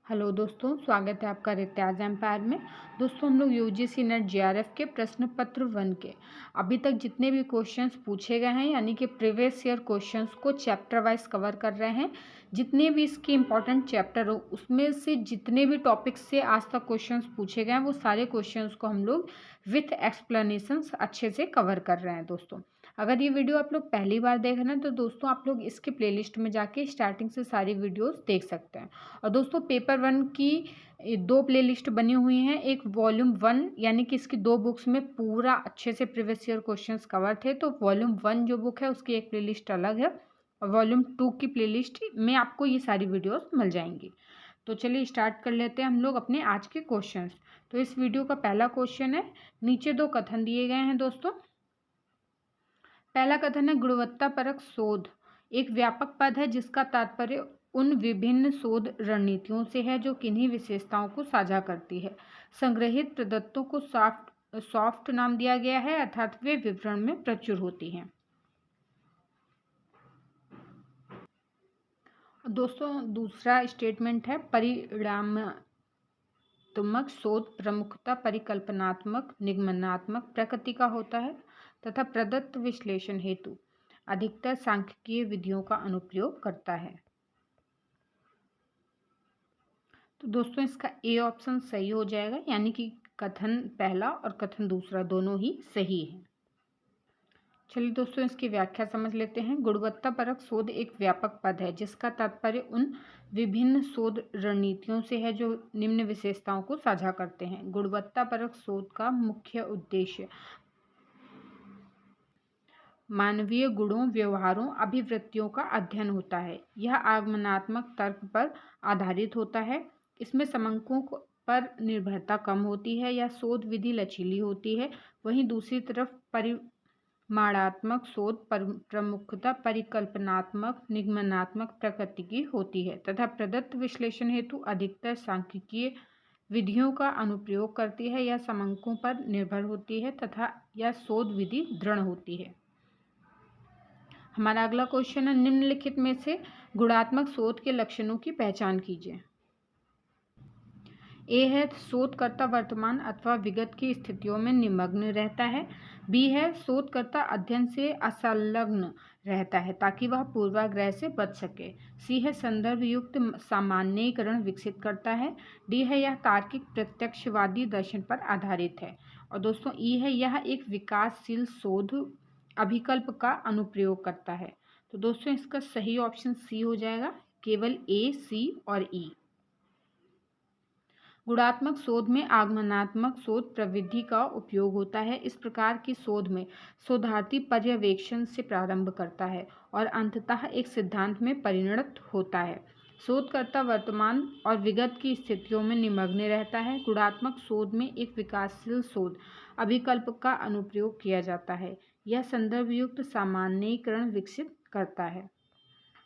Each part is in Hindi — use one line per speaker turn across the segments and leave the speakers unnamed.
हेलो दोस्तों, स्वागत है आपका रित्याज एम्पायर में। दोस्तों, हम लोग यूजीसी नेट जेआरएफ के प्रश्न पत्र 1 के अभी तक जितने भी क्वेश्चंस पूछे गए हैं, यानी कि प्रीवियस ईयर क्वेश्चंस को चैप्टर वाइज कवर कर रहे हैं। जितने भी इसके इम्पोर्टेंट चैप्टर हो, उसमें से जितने भी टॉपिक्स से आज तक क्वेश्चंस पूछे गए हैं, वो सारे क्वेश्चंस को हम लोग विथ एक्सप्लेनेशंस अच्छे से कवर कर रहे हैं। दोस्तों, अगर ये वीडियो आप लोग पहली बार देख रहे हैं तो दोस्तों आप लोग इसके प्लेलिस्ट में जाके स्टार्टिंग से सारी वीडियोस देख सकते हैं। और दोस्तों, पेपर 1 की 2 प्लेलिस्ट बनी हुई हैं। एक वॉल्यूम 1 यानी कि इसकी 2 बुक्स में पूरा अच्छे से प्रीवियस ईयर क्वेश्चंस कवर थे, तो वॉल्यूम 1 जो बुक है उसकी एक प्लेलिस्ट अलग है और वॉल्यूम 2 की प्लेलिस्ट में आपको ये सारी वीडियोस मिल जाएंगी। तो चलिए स्टार्ट कर लेते हैं हम लोग अपने आज के क्वेश्चंस। तो इस वीडियो का पहला क्वेश्चन है, नीचे 2 कथन दिए गए हैं दोस्तों। पहला कथन है, गुणवत्तापरक शोध एक व्यापक पद है जिसका तात्पर्य उन विभिन्न शोध रणनीतियों से है जो किन्हीं विशेषताओं को साझा करती है। संग्रहित प्रदत्तों को सॉफ्ट नाम दिया गया है, अर्थात वे विवरण में प्रचुर होती हैं। दोस्तों, दूसरा स्टेटमेंट है, परिणामात्मक शोध प्रमुखता परिकल्पनात्मक निगमनात्मक प्रकृति का होता है तथा प्रदत्त विश्लेषण हेतु अधिकतर सांख्यिकीय विधियों का अनुप्रयोग करता है। तो दोस्तों, इसका ए ऑप्शन सही हो जाएगा, यानी कि कथन पहला और कथन दूसरा दोनों ही सही है। चलिए दोस्तों, इसकी व्याख्या समझ लेते हैं। गुणवत्तापरक शोध एक व्यापक पद है जिसका तात्पर्य उन विभिन्न शोध रणनीतियों से है जो निम्न विशेषताओं को साझा करते हैं। गुणवत्तापरक शोध का मुख्य उद्देश्य मानवीय गुणों, व्यवहारों, अभिवृत्तियों का अध्ययन होता है। यह आगमनात्मक तर्क पर आधारित होता है। इसमें समंकों पर निर्भरता कम होती है या शोध विधि लचीली होती है। वहीं दूसरी तरफ परिमाणात्मक शोध प्रमुखता परिकल्पनात्मक निगमनात्मक प्रकृति की होती है तथा प्रदत्त विश्लेषण हेतु अधिकतर सांख्यिकीय विधियों का अनुप्रयोग करती है। यह समंकों पर निर्भर होती है तथा यह शोध विधि दृढ़ होती है। हमारा अगला क्वेश्चन है, निम्नलिखित में से गुणात्मक शोध के लक्षणों की पहचान कीजिए। ए है, शोधकर्ता वर्तमान अथवा विगत की स्थितियों में निमग्न रहता है। बी है, शोधकर्ता अध्ययन से असंलग्न रहता है ताकि वह पूर्वाग्रह से बच सके। सी है, संदर्भ युक्त सामान्यीकरण विकसित करता है। डी है, यह तार्किक प्रत्यक्षवादी दर्शन पर आधारित है। और दोस्तों, ई है, यह एक विकासशील शोध अभिकल्प का अनुप्रयोग करता है। तो दोस्तों, इसका सही ऑप्शन सी हो जाएगा, केवल ए, सी और ई। गुणात्मक शोध में आगमनात्मक शोध प्रविधि का उपयोग होता है। इस प्रकार की शोध में शोधार्थी पर्यवेक्षण से प्रारंभ करता है और अंततः एक सिद्धांत में परिणत होता है। शोधकर्ता वर्तमान और विगत की स्थितियों में निमग्न रहता है। गुणात्मक शोध में एक विकासशील शोध अभिकल्प का अनुप्रयोग किया जाता है। यह संदर्भ युक्त सामान्यीकरण विकसित करता है।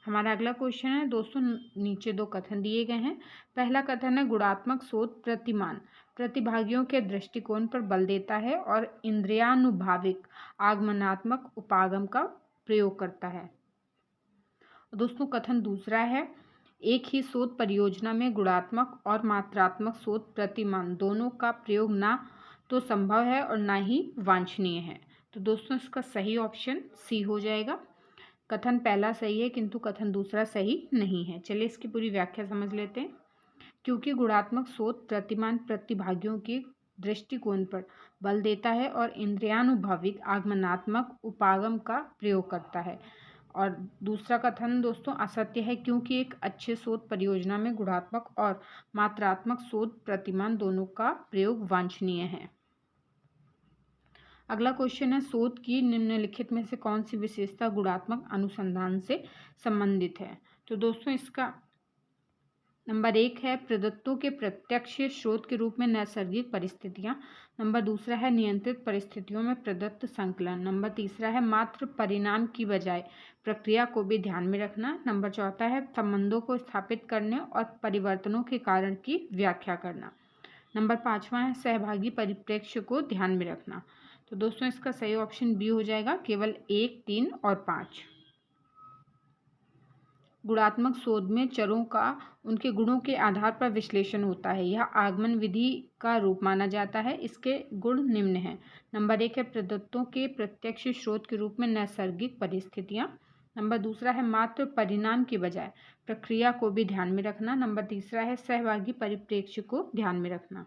हमारा अगला क्वेश्चन है दोस्तों, नीचे 2 कथन दिए गए हैं। पहला कथन है, गुणात्मक शोध प्रतिमान प्रतिभागियों के दृष्टिकोण पर बल देता है और इंद्रियानुभाविक आगमनात्मक उपागम का प्रयोग करता है। दोस्तों, कथन दूसरा है, एक ही शोध परियोजना में गुणात्मक और मात्रात्मक शोध प्रतिमान दोनों का प्रयोग ना तो संभव है और ना ही वांछनीय है। तो दोस्तों, इसका सही ऑप्शन सी हो जाएगा। कथन पहला सही है किंतु कथन दूसरा सही नहीं है। चलिए इसकी पूरी व्याख्या समझ लेते हैं। क्योंकि गुणात्मक शोध प्रतिमान प्रतिभागियों के दृष्टिकोण पर बल देता है और इंद्रियानुभाविक आगमनात्मक उपागम का प्रयोग करता है। और दूसरा कथन दोस्तों असत्य है, क्योंकि एक अच्छे शोध परियोजना में गुणात्मक और मात्रात्मक शोध प्रतिमान दोनों का प्रयोग वांछनीय है। अगला क्वेश्चन है, शोध की निम्नलिखित में से कौन सी विशेषता गुणात्मक अनुसंधान से संबंधित है। तो दोस्तों, इसका नंबर 1 है, प्रदत्तों के प्रत्यक्ष स्रोत के रूप में नैसर्गिक परिस्थितियां। नंबर दूसरा है, नियंत्रित परिस्थितियों में प्रदत्त संकलन। नंबर तीसरा है, मात्र परिणाम की बजाय प्रक्रिया को भी ध्यान में रखना। नंबर चौथा है, संबंधों को स्थापित करने और परिवर्तनों के कारण की व्याख्या करना। नंबर 5वां है, सहभागी परिप्रेक्ष्य को ध्यान में रखना। तो दोस्तों, इसका सही ऑप्शन बी हो जाएगा, केवल 1, 3 और 5। गुणात्मक शोध में चरों का उनके गुणों के आधार पर विश्लेषण होता है। यह आगमन विधि का रूप माना जाता है। इसके गुण निम्न हैं। नंबर 1 है प्रदत्तों के प्रत्यक्ष स्रोत के रूप में नैसर्गिक परिस्थितियाँ। नंबर 2 है मात्र परिणाम की बजाय प्रक्रिया को भी ध्यान में रखना। नंबर 3 है सहभागी परिप्रेक्ष्य को ध्यान में रखना।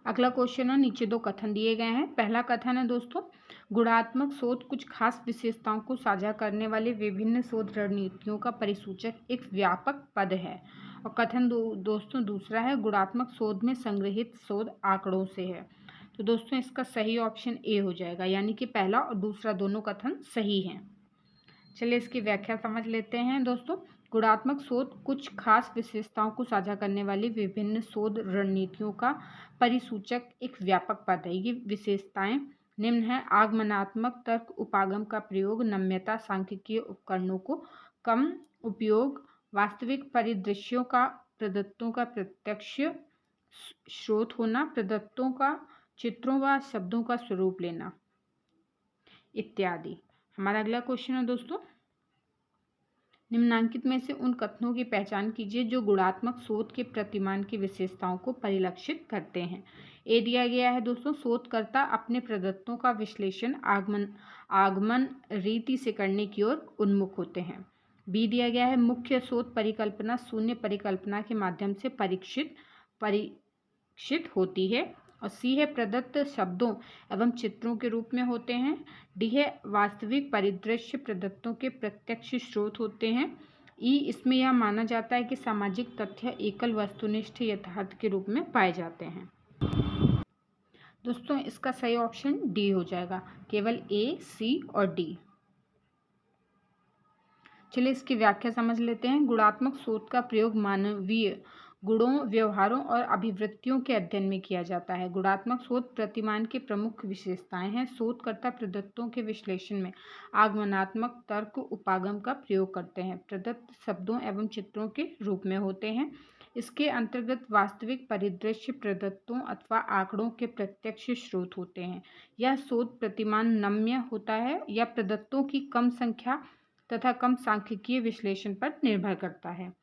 अगला क्वेश्चन है, नीचे 2 कथन दिए गए हैं। पहला कथन है दोस्तों, गुणात्मक शोध कुछ खास विशेषताओं को साझा करने वाले विभिन्न शोध रणनीतियों का परिसूचक एक व्यापक पद है। और कथन दोस्तों दूसरा है, गुणात्मक शोध में संग्रहित शोध आंकड़ों से है। तो दोस्तों इसका सही ऑप्शन ए हो जाएगा, यानी कि पहला और दूसरा दोनों कथन सही हैं। चलिए इसकी व्याख्या समझ लेते हैं दोस्तों। गुणात्मक शोध कुछ खास विशेषताओं को साझा करने वाली विभिन्न शोध रणनीतियों का परिसूचक एक व्यापक पद है। ये विशेषताएं निम्न है: आगमनात्मक तर्क उपागम का प्रयोग, नम्यता, सांख्यिकीय उपकरणों को कम उपयोग, वास्तविक परिदृश्यों का प्रदत्तों का प्रत्यक्ष स्रोत होना, प्रदत्तों का चित्रों व शब्दों का स्वरूप लेना इत्यादि। हमारा अगला क्वेश्चन है दोस्तों, निम्नांकित में से उन कथनों की पहचान कीजिए जो गुणात्मक शोध के प्रतिमान की विशेषताओं को परिलक्षित करते हैं। ए दिया गया है दोस्तों, शोधकर्ता अपने प्रदत्तों का विश्लेषण आगमन रीति से करने की ओर उन्मुख होते हैं। बी दिया गया है, मुख्य शोध परिकल्पना शून्य परिकल्पना के माध्यम से परीक्षित होती है। और सी है, प्रदत्त शब्दों एवं चित्रों के रूप में होते हैं। डी है, वास्तविक परिदृश्य प्रदत्तों के प्रत्यक्ष स्रोत होते हैं। ई, इसमें यह माना जाता है कि सामाजिक तथ्य एकल वस्तुनिष्ठ यथार्थ के रूप में पाए जाते हैं। दोस्तों इसका सही ऑप्शन डी हो जाएगा, केवल ए, सी और डी। चलिए इसकी व्याख्या समझ लेते हैं। गुणात्मक शोध का प्रयोग मानवीय गुणों, व्यवहारों और अभिवृत्तियों के अध्ययन में किया जाता है। गुणात्मक शोध प्रतिमान की प्रमुख विशेषताएं हैं। शोधकर्ता प्रदत्तों के विश्लेषण में आगमनात्मक तर्क उपागम का प्रयोग करते हैं। प्रदत्त शब्दों एवं चित्रों के रूप में होते हैं। इसके अंतर्गत वास्तविक परिदृश्य प्रदत्तों अथवा आंकड़ों के प्रत्यक्ष स्रोत होते हैं। यह शोध प्रतिमान नम्य होता है या प्रदत्तों की कम संख्या तथा कम सांख्यिकीय विश्लेषण पर निर्भर करता है।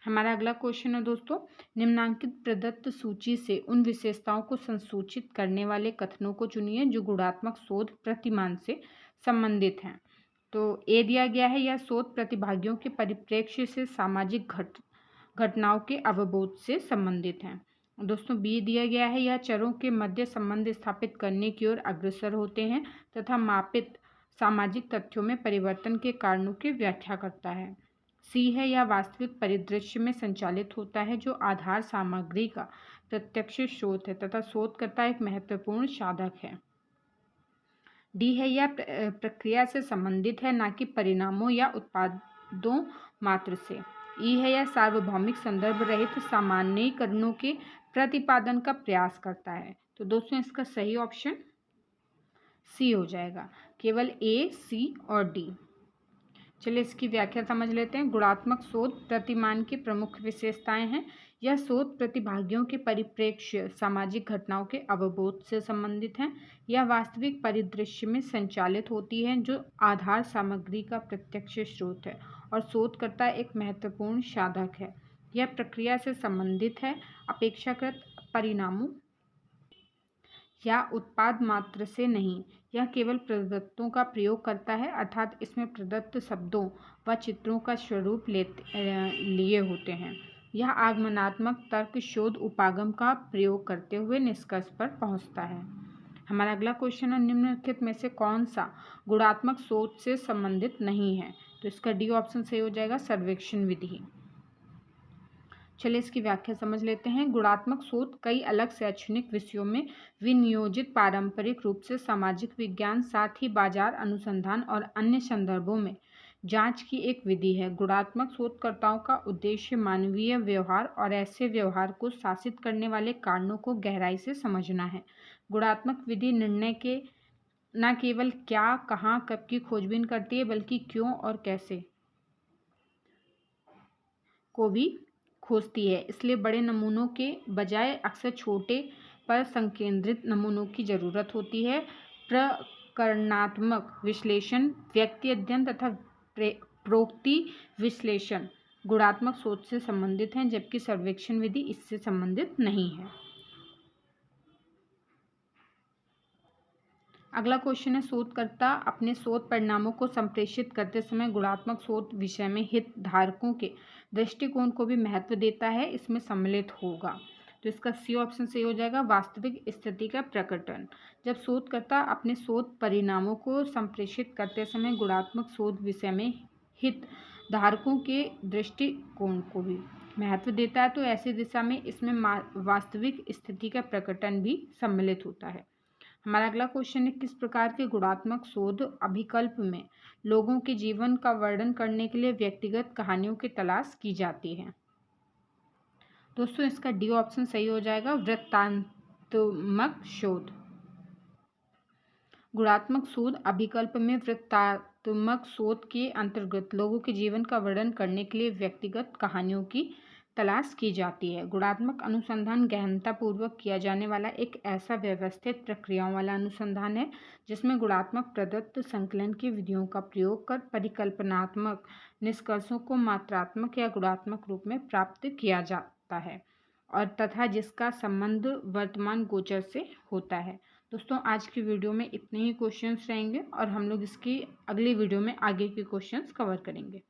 हमारा अगला क्वेश्चन है दोस्तों, निम्नांकित प्रदत्त सूची से उन विशेषताओं को संसूचित करने वाले कथनों को चुनिए जो गुणात्मक शोध प्रतिमान से संबंधित हैं। तो ए दिया गया है, यह शोध प्रतिभागियों के परिप्रेक्ष्य से सामाजिक घटनाओं के अवबोध से संबंधित हैं। दोस्तों बी दिया गया है, यह चरों के मध्य संबंध स्थापित करने की ओर अग्रसर होते हैं तथा मापित सामाजिक तथ्यों में परिवर्तन के कारणों की व्याख्या करता है। सी है, यह वास्तविक परिदृश्य में संचालित होता है जो आधार सामग्री का प्रत्यक्ष स्रोत है तथा शोधकर्ता एक महत्वपूर्ण साधक है। डी है, यह प्रक्रिया से संबंधित है, न कि परिणामों या उत्पादों मात्र से। ई है, यह सार्वभौमिक संदर्भ रहित सामान्यीकरणों के प्रतिपादन का प्रयास करता है। तो दोस्तों इसका सही ऑप्शन सी हो जाएगा, केवल ए, सी और डी। चलिए इसकी व्याख्या समझ लेते हैं। गुणात्मक शोध प्रतिमान की प्रमुख विशेषताएं हैं। यह शोध प्रतिभागियों के परिप्रेक्ष्य सामाजिक घटनाओं के अवबोध से संबंधित है। यह वास्तविक परिदृश्य में संचालित होती है जो आधार सामग्री का प्रत्यक्ष स्रोत है और शोधकर्ता एक महत्वपूर्ण साधक है। यह प्रक्रिया से संबंधित है, अपेक्षाकृत परिणामों या उत्पाद मात्र से नहीं। यह केवल प्रदत्तों का प्रयोग करता है, अर्थात इसमें प्रदत्त शब्दों व चित्रों का स्वरूप लिए होते हैं। यह आगमनात्मक तर्क शोध उपागम का प्रयोग करते हुए निष्कर्ष पर पहुंचता है। हमारा अगला क्वेश्चन है, निम्नलिखित में से कौन सा गुणात्मक शोध से संबंधित नहीं है? तो इसका डी ऑप्शन सही हो जाएगा, सर्वेक्षण विधि। चलिए इसकी व्याख्या समझ लेते हैं। गुणात्मक शोध कई अलग शैक्षणिक विषयों में विनियोजित पारंपरिक रूप से सामाजिक विज्ञान, साथ ही बाजार अनुसंधान और अन्य संदर्भों में जांच की एक विधि है। गुणात्मक शोधकर्ताओं का उद्देश्य मानवीय व्यवहार और ऐसे व्यवहार को शासित करने वाले कारणों को गहराई से समझना है। गुणात्मक विधि निर्णय के न केवल क्या, कहाँ, कब की खोजबीन करती है, बल्कि क्यों और कैसे को भी खोजती है। इसलिए बड़े नमूनों के बजाय अक्सर छोटे पर संकेंद्रित नमूनों की ज़रूरत होती है। प्रकरणात्मक विश्लेषण, व्यक्ति अध्ययन तथा प्रोक्ति विश्लेषण गुणात्मक सोच से संबंधित हैं, जबकि सर्वेक्षण विधि इससे संबंधित नहीं है। अगला क्वेश्चन है, शोधकर्ता अपने शोध परिणामों को संप्रेषित करते समय गुणात्मक शोध विषय में हितधारकों के दृष्टिकोण को भी महत्व देता है, इसमें सम्मिलित होगा। तो इसका सी ऑप्शन सही हो जाएगा, वास्तविक स्थिति का प्रकटन। जब शोधकर्ता अपने शोध परिणामों को संप्रेषित करते समय गुणात्मक शोध विषय में हितधारकों के दृष्टिकोण को भी महत्व देता है, तो ऐसी दिशा में इसमें वास्तविक स्थिति का प्रकटन भी सम्मिलित होता है। हमारा अगला क्वेश्चन है, किस प्रकार के गुणात्मक शोध अभिकल्प में लोगों के जीवन का वर्णन करने के लिए व्यक्तिगत कहानियों की तलाश की जाती है। दोस्तों इसका डी ऑप्शन सही हो जाएगा, वृत्तांतमक शोध। गुणात्मक शोध अभिकल्प में वृत्तांतमक शोध के अंतर्गत लोगों के जीवन का वर्णन करने के लिए व्यक्तिगत कहानियों की तलाश की जाती है। गुणात्मक अनुसंधान गहनतापूर्वक किया जाने वाला एक ऐसा व्यवस्थित प्रक्रियाओं वाला अनुसंधान है जिसमें गुणात्मक प्रदत्त संकलन की विधियों का प्रयोग कर परिकल्पनात्मक निष्कर्षों को मात्रात्मक या गुणात्मक रूप में प्राप्त किया जाता है और तथा जिसका संबंध वर्तमान गोचर से होता है। दोस्तों आज की वीडियो में इतने ही क्वेश्चंस रहेंगे और हम लोग इसकी अगली वीडियो में आगे के क्वेश्चंस कवर करेंगे।